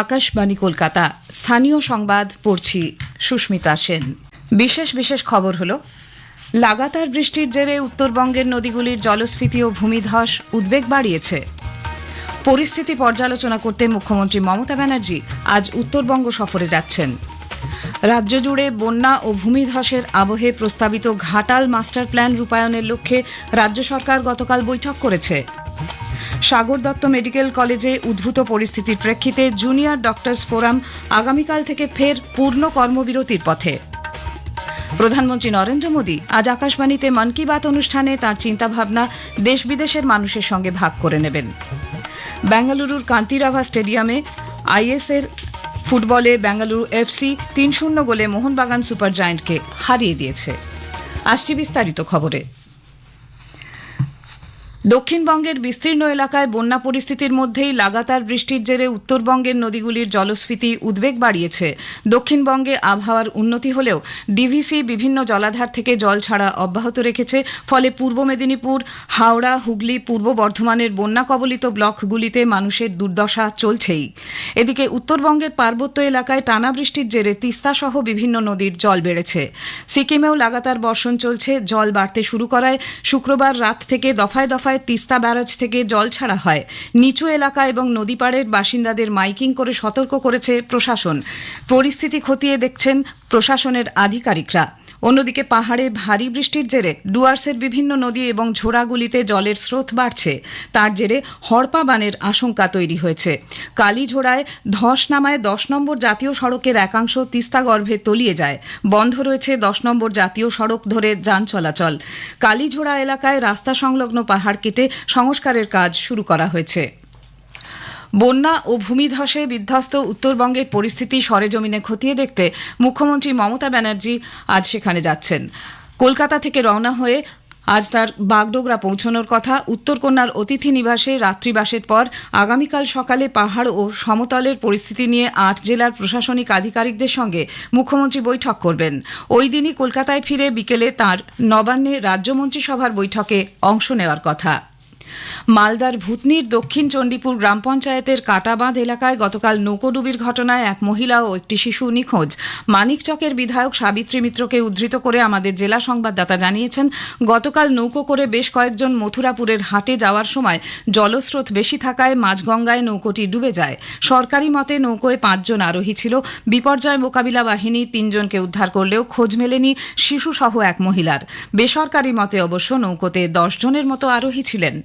আকাশবাণী কলকাতা স্থানীয় সংবাদ পড়ছি সুস্মিতা সেন। বিশেষ খবর হলো, লাগাতার বৃষ্টির জেরে উত্তরবঙ্গের নদীগুলির জলস্ফীতি ও ভূমিধস উদ্বেগ বাড়িয়েছে। পরিস্থিতি পর্যালোচনা করতে মুখ্যমন্ত্রী মমতা ব্যানার্জি আজ উত্তরবঙ্গ সফরে যাচ্ছেন। রাজ্য জুড়ে বন্যা ও ভূমিধসের আবহে প্রস্তাবিত ঘাটাল মাস্টার প্ল্যান রূপায়ণের লক্ষ্যে রাজ্য সরকার গতকাল বৈঠক করেছে। সাগর দত্ত মেডিকেল কলেজে উদ্ভূত পরিস্থিতির প্রেক্ষিতে জুনিয়র ডক্টরস ফোরাম আগামীকাল থেকে ফের পূর্ণ কর্মবিরতির পথে। প্রধানমন্ত্রী নরেন্দ্র মোদী আজ আকাশবাণীতে মন কি বাত অনুষ্ঠানে তাঁর চিন্তাভাবনা দেশ বিদেশের মানুষের সঙ্গে ভাগ করে নেবেন। বেঙ্গালুরুর কান্তিরাভা স্টেডিয়ামে আইএসএল ফুটবলে বেঙ্গালুরু এফসি ৩-০ গোলে মোহনবাগান সুপার জায়ান্টকে হারিয়ে দিয়েছে। আসছি বিস্তারিত খবরে। দক্ষিণবঙ্গের বিস্তীর্ণ এলাকায় বন্যা পরিস্থিতির মধ্যেই লাগাতার বৃষ্টির জেরে উত্তরবঙ্গের নদীগুলির জলস্ফীতি উদ্বেগ বাড়িয়েছে। দক্ষিণবঙ্গে আবহাওয়ার উন্নতি হলেও ডিভিসি বিভিন্ন জলাধার থেকে জল ছাড়া অব্যাহত রেখেছে। ফলে পূর্ব মেদিনীপুর, হাওড়া, হুগলি, পূর্ব বর্ধমানের বন্যা কবলিত ব্লকগুলিতে মানুষের দুর্দশা চলছেই। এদিকে উত্তরবঙ্গের পার্বত্য এলাকায় টানা বৃষ্টির জেরে তিস্তা সহ বিভিন্ন নদীর জল বেড়েছে। সিকিমেও লাগাতার বর্ষণ চলছে। জল বাড়তে শুরু করায় শুক্রবার রাত থেকে দফায় দফায় তিস্তা ব্যারাজ থেকে জল ছাড়া হয়। নিচু এলাকা এবং নদীপাড়ের বাসিন্দাদের মাইকিং করে সতর্ক করেছে প্রশাসন। পরিস্থিতি খতিয়ে দেখছেন প্রশাসনের আধিকারিকরা। অন্যদিকে পাহাড়ে ভারী বৃষ্টির জেরে ডুয়ার্সের বিভিন্ন নদী এবং ঝোড়াগুলিতে জলের স্রোত বাড়ছে। তার জেরে হড়পা বানের আশঙ্কা তৈরি হয়েছে। কালীঝোড়ায় ধস নামায় 10 নম্বর জাতীয় সড়কের একাংশ তিস্তা গর্ভে তলিয়ে যায়। বন্ধ রয়েছে 10 নম্বর জাতীয় সড়ক ধরে যান চলাচল। কালীঝোড়া এলাকায় রাস্তা সংলগ্ন পাহাড় কেটে সংস্কারের কাজ শুরু করা হয়েছে। বন্যা ও ভূমিধসে বিধ্বস্ত উত্তরবঙ্গের পরিস্থিতি সরেজমিনে খতিয়ে দেখতে মুখ্যমন্ত্রী মমতা ব্যানার্জি আজ সেখানে যাচ্ছেন। কলকাতা থেকে রওনা হয়ে আজ তার বাগডোগরা পৌঁছানোর কথা। উত্তরকন্যার অতিথি নিবাসে রাত্রিবাসের পর আগামীকাল সকালে পাহাড় ও সমতলের পরিস্থিতি নিয়ে 8 জেলার প্রশাসনিক আধিকারিকদের সঙ্গে মুখ্যমন্ত্রী বৈঠক করবেন। ওই দিনই কলকাতায় ফিরে বিকেলে তাঁর নবান্নে রাজ্য মন্ত্রিসভার বৈঠকে অংশ নেওয়ার কথা। মালদার ভূতনির দক্ষিণ চণ্ডীপুর গ্রাম পঞ্চায়েতের কাটাবাঁধ এলাকায় গতকাল নৌকোডুবির ঘটনায় এক মহিলা ও একটি শিশু নিখোঁজ। মানিকচকের বিধায়ক সাবিত্রী মিত্রকে উদ্ধৃত করে আমাদের জেলা সংবাদদাতা জানিয়েছেন, গতকাল নৌকো করে বেশ কয়েকজন মথুরাপুরের হাটে যাওয়ার সময় জলস্রোত বেশি থাকায় মাঝগঙ্গায় নৌকোটি ডুবে যায়। সরকারি মতে নৌকোয় 5 জন আরোহী ছিল। বিপর্যয় মোকাবিলা বাহিনী 3 জনকে উদ্ধার করলেও খোঁজ মেলেনি শিশুসহ এক মহিলার। বেসরকারি মতে অবশ্য নৌকোতে 10 জনের মতো আরোহী ছিলেন।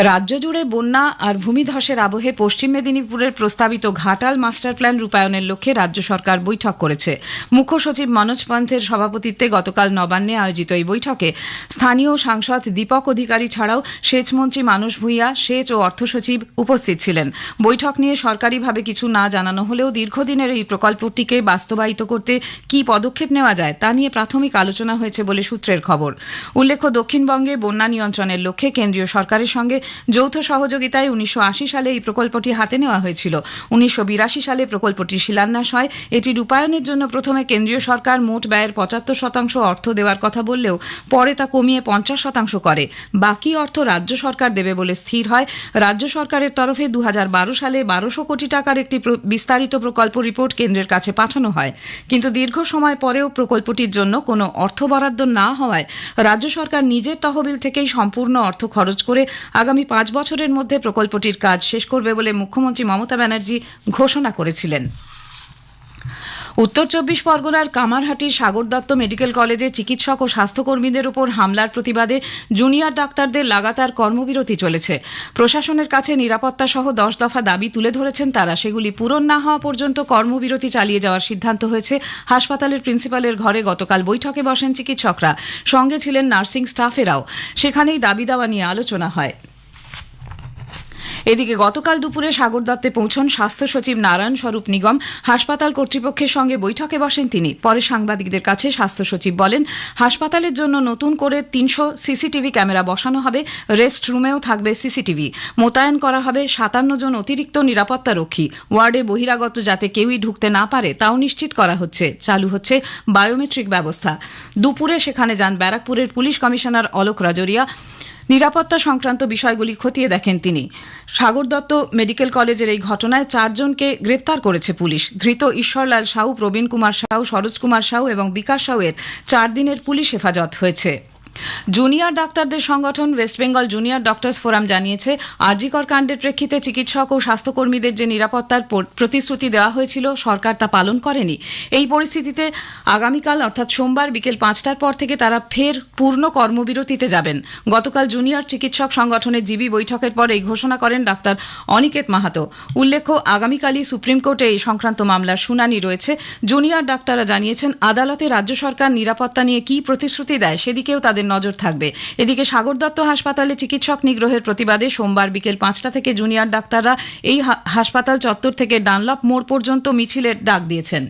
রাজ্য জুড়ে বন্যা আর ভূমিধসের আবহে পশ্চিম মেদিনীপুরের প্রস্তাবিত ঘাটাল মাস্টার প্ল্যান রূপায়ণের লক্ষ্যে রাজ্য সরকার বৈঠক করেছে। মুখ্য সচিব মনোজ পন্থের সভাপতিত্বে গতকাল নবান্নে আয়োজিত এই বৈঠকে স্থানীয় সাংসদ দীপক অধিকারী ছাড়াও সেচমন্ত্রী মানস ভূঁইয়া, সেচ ও অর্থ সচিব উপস্থিত ছিলেন। বৈঠক নিয়ে সরকারিভাবে কিছু না জানানো হলেও দীর্ঘদিনের এই প্রকল্পটিকে বাস্তবায়িত করতে কী পদক্ষেপ নেওয়া যায় তা নিয়ে প্রাথমিক আলোচনা হয়েছে বলে সূত্রের খবর। উল্লেখ্য, দক্ষিণবঙ্গে বন্যা নিয়ন্ত্রণের লক্ষ্যে কেন্দ্রীয় সরকারের সঙ্গে যৌথ সহযোগিতায় 1980 সালে এই প্রকল্পটি হাতে নেওয়া হয়েছিল। 1982 সালে প্রকল্পটির শিলান্যাস হয়। এটি রূপায়ণের জন্য প্রথমে কেন্দ্রীয় সরকার মোট ব্যয়ের 75% অর্থ দেওয়ার কথা বললেও পরে তা কমিয়ে 50% করে। বাকি অর্থ রাজ্য সরকার দেবে বলে স্থির হয়। রাজ্য সরকারের তরফে 2012 সালে 1200 কোটি টাকার একটি বিস্তারিত প্রকল্প রিপোর্ট কেন্দ্রের কাছে পাঠানো হয়। কিন্তু দীর্ঘ সময় পরেও প্রকল্পটির জন্য কোনো অর্থ বরাদ্দ না হওয়ায় রাজ্য সরকার নিজের তহবিল থেকেই সম্পূর্ণ অর্থ খরচ করে আগামী 5 বছরের মধ্যে প্রকল্পটির কাজ শেষ করবে বলে মুখ্যমন্ত্রী মমতা ব্যানার্জি ঘোষণা করেছিলেন। উত্তর 24 পরগনার কামারহাটির সাগর দত্ত মেডিকেল কলেজে চিকিৎসক ও স্বাস্থ্যকর্মীদের উপর হামলার প্রতিবাদে জুনিয়র ডাক্তারদের লাগাতার কর্মবিরতি চলেছে। প্রশাসনের কাছে নিরাপত্তা সহ 10 দফা দাবি তুলে ধরেছেন তারা। সেগুলি পূরণ না হওয়া পর্যন্ত কর্মবিরতি চালিয়ে যাওয়ার সিদ্ধান্ত হয়েছে। হাসপাতালের প্রিন্সিপালের ঘরে গতকাল বৈঠকে বসেন চিকিৎসকরা, সঙ্গে ছিলেন নার্সিং স্টাফেরাও। সেখানেই দাবি দাওয়া নিয়ে আলোচনা হয়। এদিকে গতকাল দুপুরে সাগর দত্তে পৌঁছন স্বাস্থ্য সচিব নারায়ণ স্বরূপ নিগম। হাসপাতাল কর্তৃপক্ষের সঙ্গে বৈঠকে বসেন তিনি। পরে সাংবাদিকদের কাছে স্বাস্থ্য সচিব বলেন, হাসপাতালের জন্য নতুন করে 300 সিসিটিভি ক্যামেরা বসানো হবে। রেস্ট রুমেও থাকবে সিসিটিভি। মোতায়েন করা হবে 57 জন অতিরিক্ত নিরাপত্তা রক্ষী। ওয়ার্ডে বহিরাগত যাতে কেউই ঢুকতে না পারে তাও নিশ্চিত করা হচ্ছে। চালু হচ্ছে বায়োমেট্রিক ব্যবস্থা। দুপুরে সেখানে যান ব্যারাকপুরের পুলিশ কমিশনার অলোক রাজরিয়া। নিরাপত্তা সংক্রান্ত বিষয়গুলি খতিয়ে দেখেন তিনি। সাগর দত্ত মেডিকেল কলেজের এই ঘটনায় 4 জনকে গ্রেপ্তার করেছে পুলিশ। ধৃত ঈশ্বরলাল সাউ, প্রবীণ কুমার সাউ, সরোজ কুমার সাউ এবং বিকাশ সাউয়ের 4 দিনের পুলিশ হেফাজত হয়েছে। জুনিয়র ডাক্তারদের সংগঠন West Bengal junior doctors forum জানিয়েছে, আরজিকর কাণ্ডের প্রেক্ষিতে চিকিৎসক ও স্বাস্থ্যকর্মীদের যে নিরাপত্তার প্রতিশ্রুতি দেওয়া হয়েছিল সরকার তা পালন করেনি। এই পরিস্থিতিতে আগামীকাল অর্থাৎ সোমবার বিকেল 5টার পর থেকে তারা ফের পূর্ণ কর্মবিরতিতে যাবেন। গতকাল জুনিয়র চিকিৎসক সংগঠনের জিবি বৈঠকের পর এই ঘোষণা করেন ডাক্তার অনিকেত মাহাতো। উল্লেখ্য, আগামীকালই সুপ্রিম কোর্টে এই সংক্রান্ত মামলার শুনানি রয়েছে। জুনিয়র ডাক্তাররা জানিয়েছেন, আদালতে রাজ্য সরকার নিরাপত্তা নিয়ে কী প্রতিশ্রুতি দেয় সেদিকেও তাদের নজর থাকবে। এদিকে সাগর দত্ত হাসপাতালে চিকিৎসক নিগ্রহের প্রতিবাদে সোমবার বিকেল 5টা থেকে জুনিয়র ডাক্তাররা এই হাসপাতাল চত্বর থেকে ডানলপ মোড় পর্যন্ত মিছিলের ডাক দিয়েছেন।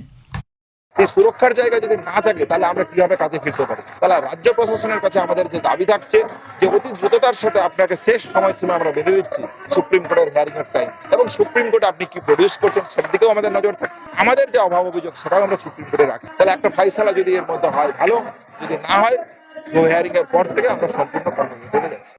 সুরক্ষার জায়গা যদি না থাকে তাহলে আমরা কিভাবে কাজে ফিরতে পারি? তাহলে রাজ্য প্রশাসনের কাছে আমাদের যে দাবি থাকছে যে অতি দ্রুততার সাথে আপনাকে শেষ সময়সীমা আমরা বেঁধে দিচ্ছি সুপ্রিম কোর্টের হিয়ারিং এর টাইম, এবং সুপ্রিম কোর্টে আপনি কি প্রডিউস করছেন সেদিকেও আমাদের নজর থাকছে। আমাদের যে অভাব অভিযোগ সেটাও আমরা সুপ্রিম কোর্টে রাখি। তাহলে একটা ফাইসালা যদি এর মধ্যে হয় ভালো, যদি না হয় হিয়ারিং এর পর থেকে আমরা সম্পূর্ণ কর্মবিরতিতে যাচ্ছি।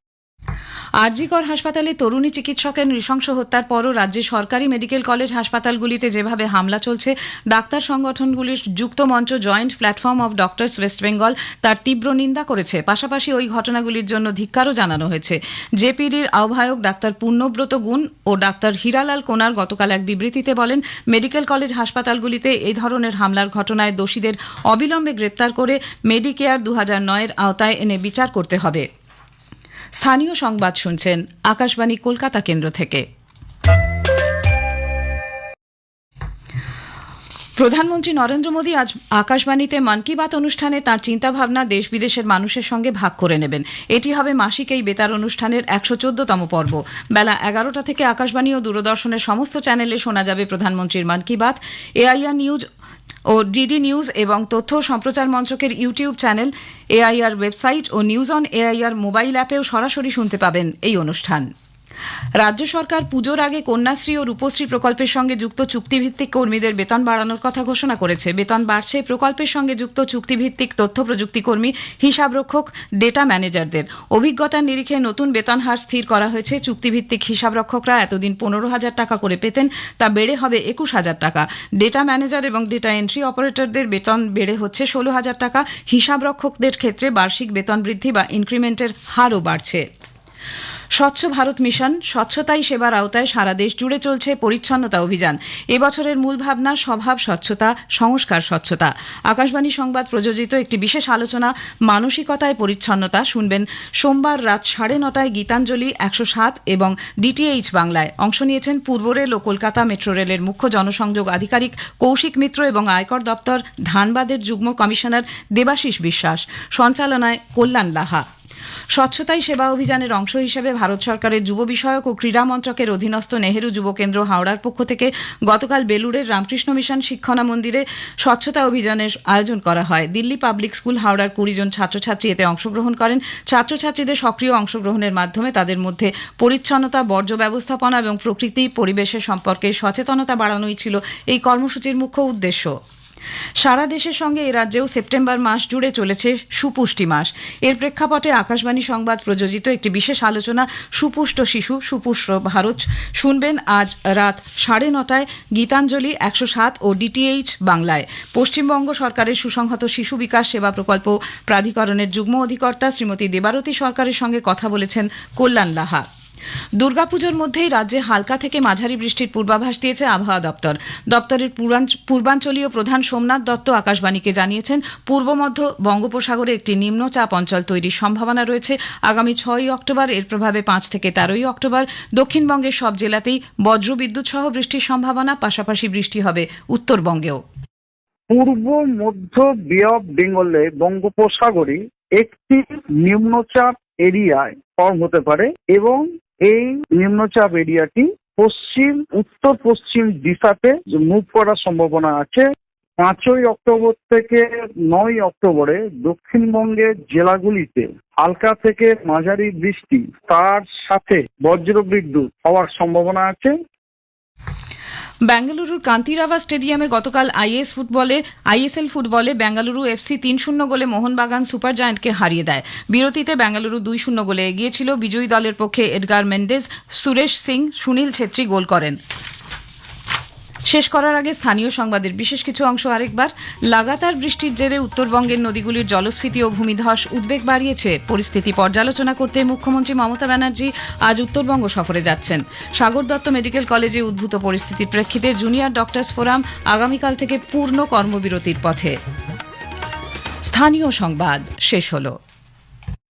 আরজিকর হাসপাতালে তরুণী চিকিৎসকের নৃশংস হত্যার পরও রাজ্যে সরকারি মেডিকেল কলেজ হাসপাতালগুলিতে যেভাবে হামলা চলছে, ডাক্তার সংগঠনগুলির যুক্ত মঞ্চ joint platform of doctors West Bengal তার তীব্র নিন্দা করেছে। পাশাপাশি ওই ঘটনাগুলির জন্য ধিক্কারও জানানো হয়েছে। জেপিডির আহ্বায়ক ডাক্তার পূর্ণব্রত গুণ ও ডাক্তার হীরালাল কোনার গতকাল এক বিবৃতিতে বলেন, মেডিকেল কলেজ হাসপাতালগুলিতে এই ধরনের হামলার ঘটনায় দোষীদের অবিলম্বে গ্রেপ্তার করে মেডিকেয়ার 2009-এর আওতায় এনে বিচার করতে হবে। স্থানীয় সংবাদ শুনছেন আকাশবাণী কলকাতা কেন্দ্র থেকে। প্রধানমন্ত্রী নরেন্দ্র মোদী আজ আকাশবাণীতে মন কি বাত অনুষ্ঠানে তাঁর চিন্তাভাবনা দেশ বিদেশের মানুষের সঙ্গে ভাগ করে নেবেন। এটি হবে মাসিক এই বেতার অনুষ্ঠানের 114তম পর্ব। বেলা 11টা থেকে আকাশবাণী ও দূরদর্শনের সমস্ত চ্যানেলে শোনা যাবে প্রধানমন্ত্রীর মন কি বাত। এআইআর নিউজ ও ডিডি নিউজ এবং তথ্য সম্প্রচার মন্ত্রকের ইউটিউব চ্যানেল, এআইআর ওয়েবসাইট ও নিউজ অন এআইআর মোবাইল অ্যাপেও সরাসরি শুনতে পাবেন এই অনুষ্ঠান। রাজ্য সরকার পুজোর আগে কন্যাশ্রী ও রূপশ্রী প্রকল্পের সঙ্গে যুক্ত চুক্তিভিত্তিক কর্মীদের বেতন বাড়ানোর কথা ঘোষণা করেছে। বেতন বাড়ছে প্রকল্পের সঙ্গে যুক্ত চুক্তিভিত্তিক তথ্য প্রযুক্তি কর্মী, হিসাবরক্ষক, ডেটা ম্যানেজারদের। অভিজ্ঞতার নিরিখে নতুন বেতন হার স্থির করা হয়েছে। চুক্তিভিত্তিক হিসাবরক্ষকরা এতদিন 15,000 টাকা করে পেতেন, তা বেড়ে হবে 21,000 টাকা। ডেটা ম্যানেজার এবং ডেটা এন্ট্রি অপারেটরদের বেতন বেড়ে হচ্ছে 16,000 টাকা। হিসাবরক্ষকদের ক্ষেত্রে বার্ষিক বেতন বৃদ্ধি বা ইনক্রিমেন্টের হারও বাড়ছে। স্বচ্ছ ভারত মিশন স্বচ্ছতাই সেবার আওতায় সারা দেশ জুড়ে চলছে পরিচ্ছন্নতা অভিযান। এবছরের মূল ভাবনা স্বভাব স্বচ্ছতা, সংস্কার স্বচ্ছতা। আকাশবাণী সংবাদ প্রযোজিত একটি বিশেষ আলোচনা মানসিকতায় পরিচ্ছন্নতা শুনবেন সোমবার রাত 9:30টায় গীতাঞ্জলি 107 এবং ডিটিএইচ বাংলায়। অংশ নিয়েছেন পূর্ব রেল ও কলকাতা মেট্রো রেলের মুখ্য জনসংযোগ আধিকারিক কৌশিক মিত্র এবং আয়কর দপ্তর ধানবাদের যুগ্ম কমিশনার দেবাশিস বিশ্বাস। সঞ্চালনায় কল্যাণ লাহা। স্বচ্ছতাই সেবা অভিযানের অংশ হিসেবে ভারত সরকারের যুব বিষয়ক ও ক্রীড়া মন্ত্রকের অধীনস্থ নেহেরু যুব কেন্দ্র হাওড়ার পক্ষ থেকে গতকাল বেলুড়ের রামকৃষ্ণ মিশন শিক্ষণা মন্দিরে স্বচ্ছতা অভিযানের আয়োজন করা হয়। দিল্লি পাবলিক স্কুল হাওড়ার 20 জন ছাত্রছাত্রী এতে অংশগ্রহণ করেন। ছাত্রছাত্রীদের সক্রিয় অংশগ্রহণের মাধ্যমে তাদের মধ্যে পরিচ্ছন্নতা, বর্জ্য ব্যবস্থাপনা এবং প্রকৃতি পরিবেশের সম্পর্কে সচেতনতা বাড়ানোই ছিল এই কর্মসূচির মুখ্য উদ্দেশ্য। সারা দেশের সঙ্গে এ রাজ্যেও সেপ্টেম্বর মাস জুড়ে চলেছে সুপুষ্টি মাস। এর প্রেক্ষাপটে আকাশবাণী সংবাদ প্রযোজিত একটি বিশেষ আলোচনা সুপুষ্ট শিশু সুপুষ্ট ভারত শুনবেন আজ রাত 9:30টায় গীতাঞ্জলি 107 ও ডিটিএইচ বাংলায়। পশ্চিমবঙ্গ সরকারের সুসংহত শিশু বিকাশ সেবা প্রকল্প প্রাধিকরণের যুগ্ম অধিকর্তা শ্রীমতী দেবারতী সরকারের সঙ্গে কথা বলেছেন কল্যাণ লাহা। দুর্গাপুজোর মধ্যেই রাজ্যে হালকা থেকে মাঝারি বৃষ্টির পূর্বাভাস দিয়েছে আবহাওয়া দপ্তর। দপ্তরের পূর্বাঞ্চলীয় প্রধান সোমনাথ দত্ত আকাশবাণীকে জানিয়েছেন, পূর্ব মধ্য বঙ্গোপসাগরে একটি নিম্নচাপ অঞ্চল তৈরির সম্ভাবনা রয়েছে। আগামী 6ই অক্টোবর এর প্রভাবে 5 থেকে 13ই অক্টোবর দক্ষিণবঙ্গের সব জেলাতেই বজ্রবিদ্যুৎ সহ বৃষ্টির সম্ভাবনা। পাশাপাশি বৃষ্টি হবে উত্তরবঙ্গেও। পূর্ব মধ্য বে অফ বেঙ্গলে বঙ্গোপসাগরে একটি নিম্নচাপ এরিয়ায় ফর্ম হতে পারে এবং এই নিম্নচাপ এরিয়াটি পশ্চিম উত্তর পশ্চিম দিশাতে মুভ করার সম্ভাবনা আছে। 5ই অক্টোবর থেকে 9ই অক্টোবরে দক্ষিণবঙ্গের জেলাগুলিতে হালকা থেকে মাঝারি বৃষ্টি তার সাথে বজ্রবিদ্যুৎ হওয়ার সম্ভাবনা আছে। বেঙ্গালুরুর কান্তিরাভা স্টেডিয়ামে গতকাল আইএসএল ফুটবলে বেঙ্গালুরু এফসি 3-0 গোলে মোহনবাগান সুপার জায়ান্টকে হারিয়ে দেয়। বিরতিতে বেঙ্গালুরু 2-0 গোলে এগিয়ে ছিল। বিজয়ী দলের পক্ষে এডগার মেন্ডেজ, সুরেশ সিং, সুনীল ছেত্রী গোল করেন। শেষ করার আগে স্থানীয় সংবাদের বিশেষ কিছু অংশ আরেকবার। লাগাতার বৃষ্টির জেরে উত্তরবঙ্গের নদীগুলির জলস্ফীতি ও ভূমিধস উদ্বেগ বাড়িয়েছে। পরিস্থিতি পর্যালোচনা করতে মুখ্যমন্ত্রী মমতা ব্যানার্জি আজ উত্তরবঙ্গ সফরে যাচ্ছেন। সাগর দত্ত মেডিকেল কলেজে উদ্ভূত পরিস্থিতির প্রেক্ষিতে জুনিয়র ডক্টরস ফোরাম আগামীকাল থেকে পূর্ণ কর্মবিরতির পথে। স্থানীয় সংবাদ শেষ হলো।